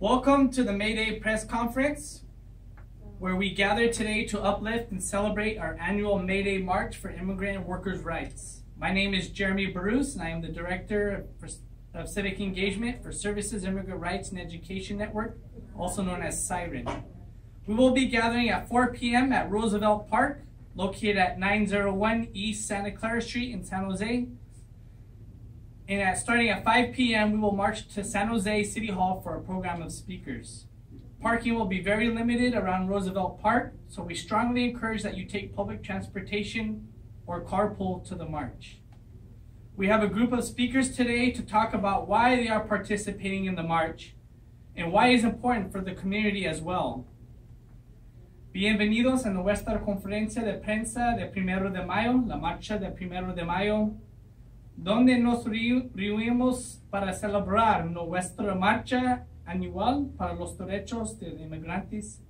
Welcome to the May Day press conference, where we gather today to uplift and celebrate our annual May Day March for Immigrant and Workers' Rights. My name is Jeremy Barus, and I am the Director of Civic Engagement for Services, Immigrant Rights, and Education Network, also known as SIREN. We will be gathering at 4 p.m. at Roosevelt Park, located at 901 East Santa Clara Street in San Jose. And starting at 5 p.m., we will march to San Jose City Hall for a program of speakers. Parking will be very limited around Roosevelt Park, so we strongly encourage that you take public transportation or carpool to the march. We have a group of speakers today to talk about why they are participating in the march and why it is important for the community as well. Bienvenidos a nuestra conferencia de prensa de 1 de mayo, la marcha de 1 de mayo, donde nos reunimos para celebrar nuestra marcha anual para los derechos de inmigrantes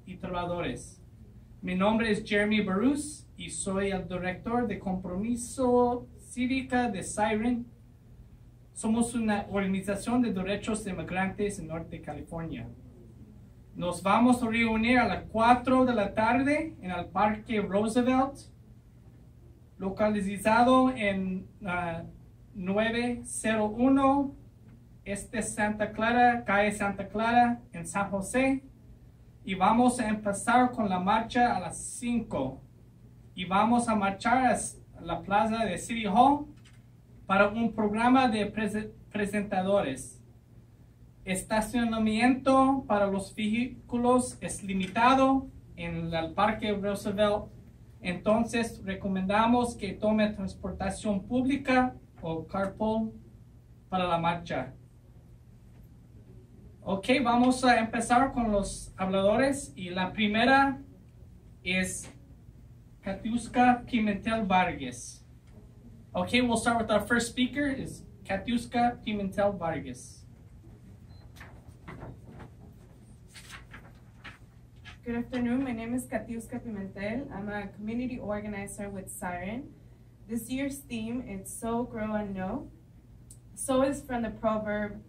y trabajadores. Mi nombre es Jeremy Barus y soy el director de Compromiso Cívica de SIREN. Somos una organización de derechos de inmigrantes en Norte California. Nos vamos a reunir a las 4 de la tarde en el Parque Roosevelt, localizado en 901 Santa Clara, calle Santa Clara, en San José. Y vamos a empezar con la marcha a las 5. Y vamos a marchar a la plaza de City Hall para un programa de presentadores. Estacionamiento para los vehículos es limitado en el Parque Roosevelt. Entonces, recomendamos que tome transportación pública o carpool para la marcha. Ok, vamos a empezar con los habladores y la primera es Katiuska Pimentel Vargas. Okay, we'll start with our first speaker, is Katiuska Pimentel Vargas. Good afternoon, my name is Katiuska Pimentel. I'm a community organizer with SIREN. This year's theme is Sow, Grow, and Know. Sow is from the proverb,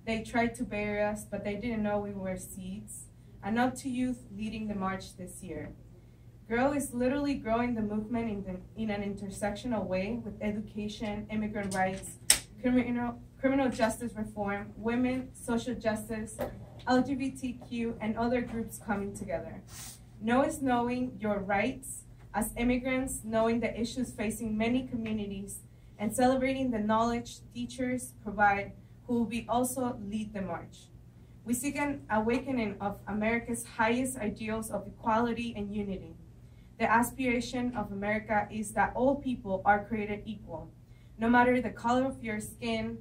they tried to bury us, but they didn't know we were seeds. And up to youth leading the march this year. Grow is literally growing the movement in an intersectional way with education, immigrant rights, criminal justice reform, women, social justice, LGBTQ, and other groups coming together. Know is knowing your rights as immigrants, knowing the issues facing many communities, and celebrating the knowledge teachers provide who will be also lead the march. We seek an awakening of America's highest ideals of equality and unity. The aspiration of America is that all people are created equal, no matter the color of your skin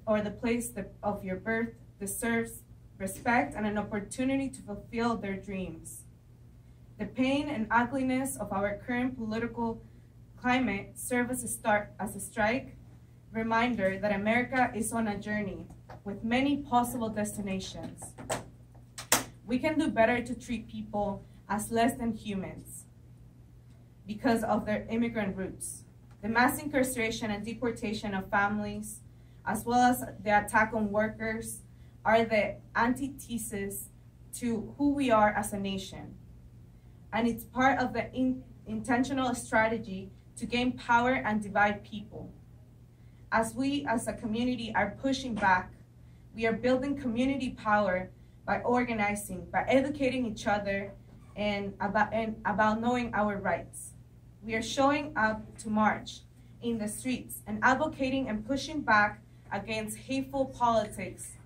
or the place of your birth, deserves respect and an opportunity to fulfill their dreams. The pain and ugliness of our current political climate serve as a strike reminder that America is on a journey with many possible destinations. We can do better to treat people as less than humans because of their immigrant roots. The mass incarceration and deportation of families, as well as the attack on workers, are the antithesis to who we are as a nation. And it's part of the intentional strategy to gain power and divide people. As we as a community are pushing back, we are building community power by organizing, by educating each other, and about knowing our rights. We are showing up to march in the streets and advocating and pushing back against hateful politics.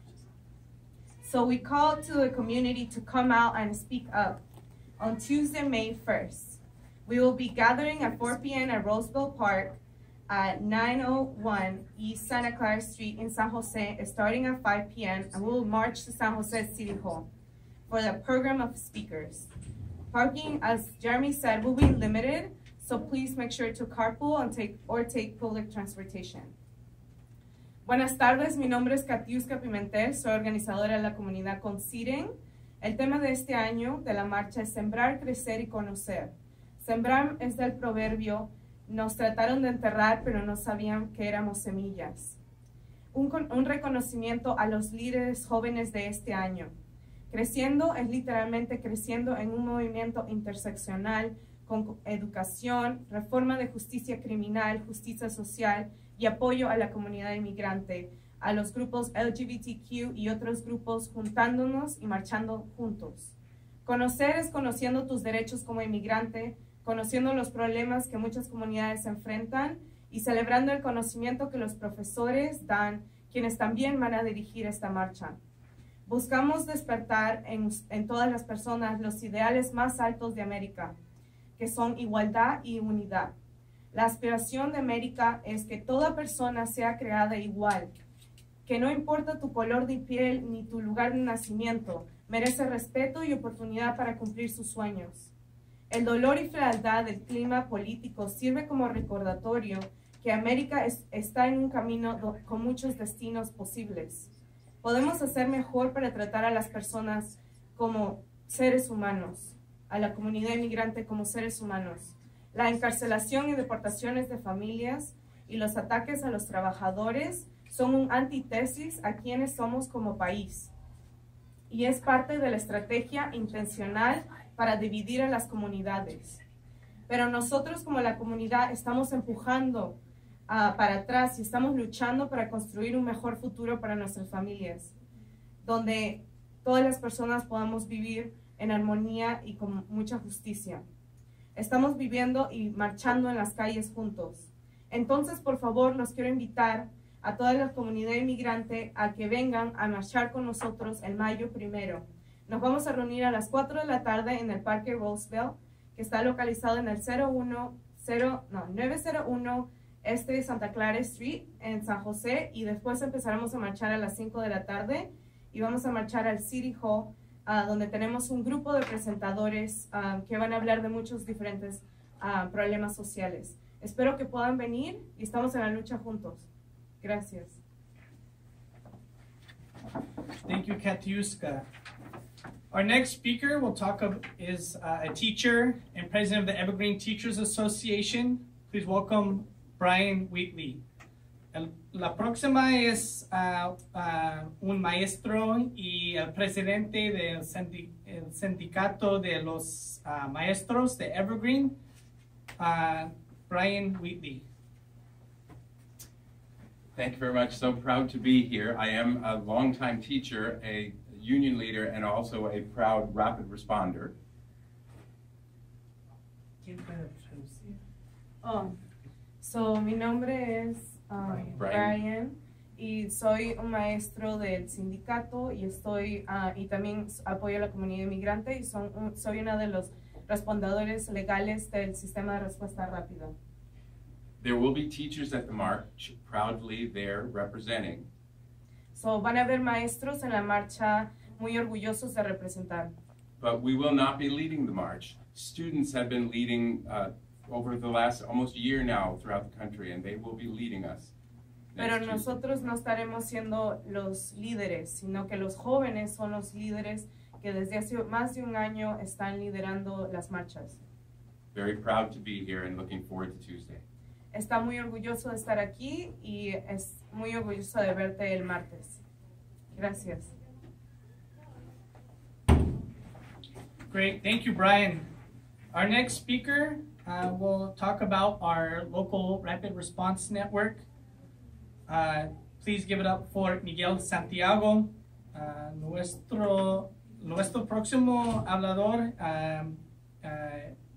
So we call to the community to come out and speak up. On Tuesday, May 1st, we will be gathering at 4 p.m. at Roosevelt Park at 901 East Santa Clara Street in San Jose, starting at 5 p.m. and we will march to San Jose City Hall for the program of speakers. Parking, as Jeremy said, will be limited, so please make sure to carpool and take public transportation. Buenas tardes, mi nombre es Katiuska Pimentel, soy organizadora de la comunidad con SIREN. El tema de este año de la marcha es sembrar, crecer y conocer. Sembrar es del proverbio, nos trataron de enterrar pero no sabían que éramos semillas. un reconocimiento a los líderes jóvenes de este año. Creciendo es literalmente creciendo en un movimiento interseccional con educación, reforma de justicia criminal, justicia social y apoyo a la comunidad inmigrante, a los grupos LGBTQ y otros grupos juntándonos y marchando juntos. Conocer es conociendo tus derechos como inmigrante, conociendo los problemas que muchas comunidades enfrentan y celebrando el conocimiento que los profesores dan, quienes también van a dirigir esta marcha. Buscamos despertar en todas las personas los ideales más altos de América, que son igualdad y unidad. La aspiración de América es que toda persona sea creada igual, que no importa tu color de piel ni tu lugar de nacimiento, merece respeto y oportunidad para cumplir sus sueños. El dolor y frialdad del clima político sirve como recordatorio que América está en un camino con muchos destinos posibles. Podemos hacer mejor para tratar a las personas como seres humanos, a la comunidad inmigrante como seres humanos. La encarcelación y deportaciones de familias y los ataques a los trabajadores son un antítesis a quienes somos como país. Y es parte de la estrategia intencional para dividir a las comunidades. Pero nosotros como la comunidad estamos empujando para atrás y estamos luchando para construir un mejor futuro para nuestras familias, donde todas las personas podamos vivir en armonía y con mucha justicia. Estamos viviendo y marchando en las calles juntos. Entonces, por favor, los quiero invitar a toda la comunidad inmigrante a que vengan a marchar con nosotros el mayo 1. Nos vamos a reunir a las 4 de la tarde en el Parque Roosevelt, que está localizado en el 901 Este de Santa Clara Street en San José, y después empezaremos a marchar a las 5 de la tarde y vamos a marchar al City Hall, donde tenemos un grupo de presentadores que van a hablar de muchos diferentes problemas sociales. Espero que puedan venir y estamos en la lucha juntos. Gracias. Thank you, Katiuska. Our next speaker is a teacher and president of the Evergreen Teachers Association. Please welcome Brian Wheatley. La próxima es un maestro y el presidente del sindicato de los maestros de Evergreen, Brian Wheatley. Thank you very much. So proud to be here. I am a longtime teacher, a union leader, and also a proud rapid responder. Mi nombre es Brian y soy un maestro del sindicato y y también apoyo a la comunidad inmigrante y soy una de los respondedores legales del sistema de respuesta rápida. There will be teachers at the march, proudly there representing. Van a haber maestros en la marcha muy orgullosos de representar. But we will not be leading the march. Students have been leading over the last almost year now throughout the country, and they will be leading us. Pero nosotros no estaremos siendo los líderes, sino que los jóvenes son los líderes que desde hace más de un año están liderando las marchas. Very proud to be here and looking forward to Tuesday. Está muy orgulloso de estar aquí y es muy orgulloso de verte el martes. Gracias. Great, thank you, Brian. Our next speaker will talk about our local rapid response network. Please give it up for Miguel Santiago, nuestro próximo hablador.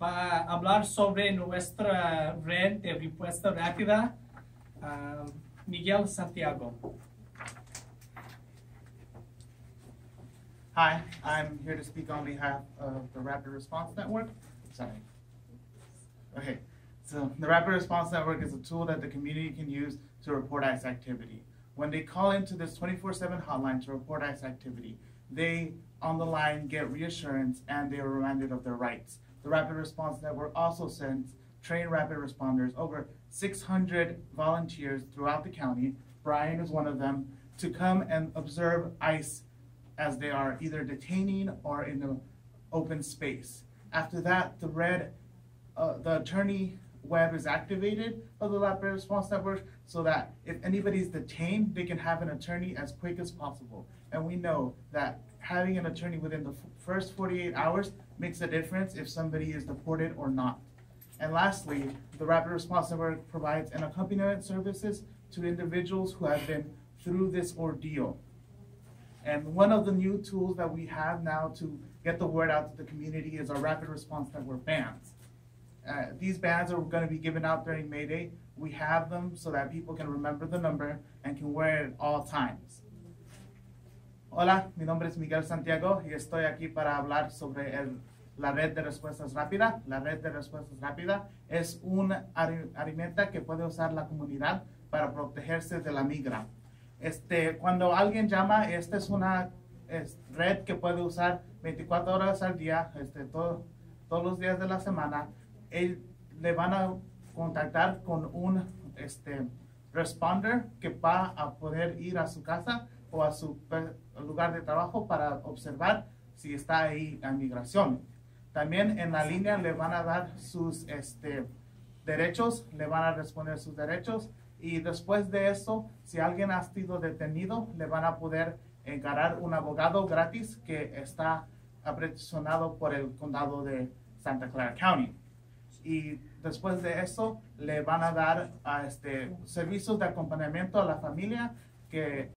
Va a hablar sobre nuestra red de respuesta rápida. Miguel Santiago. Hi, I'm here to speak on behalf of the Rapid Response Network. Sorry. Okay, so the Rapid Response Network is a tool that the community can use to report ICE activity. When they call into this 24/7 hotline to report ICE activity, they, on the line, get reassurance and they are reminded of their rights. The Rapid Response Network also sends trained rapid responders, over 600 volunteers throughout the county, Brian is one of them, to come and observe ICE as they are either detaining or in the open space. After that, the attorney web is activated of the Rapid Response Network so that if anybody's detained, they can have an attorney as quick as possible. And we know that having an attorney within the first 48 hours makes a difference if somebody is deported or not. And lastly, the Rapid Response Network provides an accompaniment services to individuals who have been through this ordeal. And one of the new tools that we have now to get the word out to the community is our Rapid Response Network bands. These bands are going to be given out during May Day. We have them so that people can remember the number and can wear it at all times. Hola, mi nombre es Miguel Santiago y estoy aquí para hablar sobre la red de respuestas rápidas. La red de respuestas rápidas es una herramienta que puede usar la comunidad para protegerse de la migra. Cuando alguien llama, esta es una red que puede usar 24 horas al día, todos los días de la semana. Le van a contactar con un responder que va a poder ir a su casa o a su lugar de trabajo para observar si está ahí la migración. También en la línea le van a dar sus derechos, le van a responder sus derechos, y después de eso, si alguien ha sido detenido, le van a poder encargar un abogado gratis que está apresionado por el condado de Santa Clara County. Y después de eso, le van a dar servicios de acompañamiento a la familia que